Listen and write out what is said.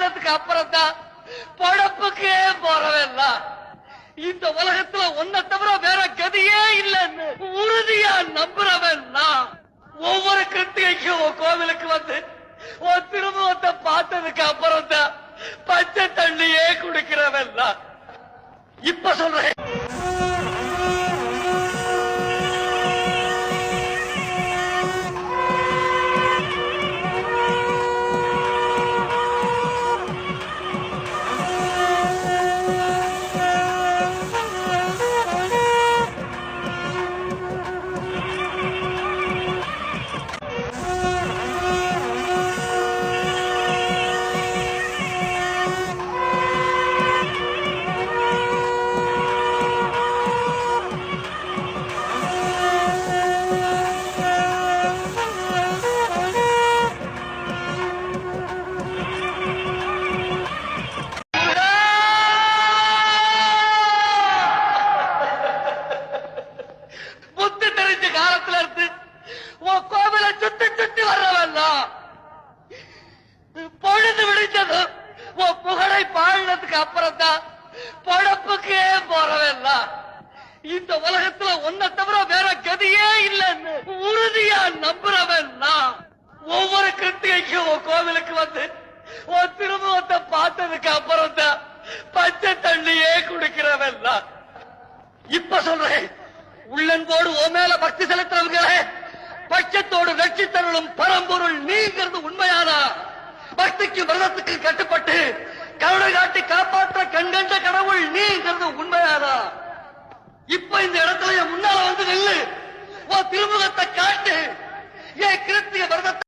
பாடினதுக்கு அப்புறம் தான் பொழப்புக்கே போறவெல்லாம் இந்த உலகத்துல ஒன்ன தவிர வேற கதியே இல்லைன்னு உறுதியா நம்புறவன் நான். ஒவ்வொரு கிருத்திகைக்கும் கோவிலுக்கு வந்து உன் திருமுகத்தை பார்த்ததுக்கு அப்புறம் தான் பச்சை தண்ணியே குடிக்கிறவன் நான். இப்ப சொல்றேன், புத்தி தெரிஞ்ச காலத்துல இருந்து உன் கோவிலை சுத்தி சுத்தி வர்றவெல்லாம் பொழுது விடிச்சதும் உன் புகழை பாடினதுக்கு அப்புறம் தான் பொழப்புக்கே போறவெல்லாம் இந்த உலகத்துல ஒன்ன தவிர வேற கதியே இல்லைன்னு உறுதியா நம்புறவன் நான். ஒவ்வொரு கிருத்திகைக்கும் உன் கோவிலுக்கு வந்து உன் திருமுகத்தை பார்த்ததுக்கு அப்புறம் தான் பச்சை தண்ணியே குடிக்கிறவன் நான். இப்ப சொல்றேன், உள்ளன்போடு ஓ மேல பக்தி செலுத்துறவங்களே, பட்சத்தோடு வெற்றி தருளும் பரம்பொருள் நீங்கிறது உண்மையானா? பக்திக்கு விரதத்துக்கு கட்டுப்பட்டு கருணை காட்டி காப்பாற்ற கண்கண்ட கடவுள் நீங்கிறது உண்மையானா? இப்ப இந்த இடத்துல என் முன்னால வந்து நில்லு, உன் திருமுகத்தை காட்டு, என் கிருத்திய விரதத்தை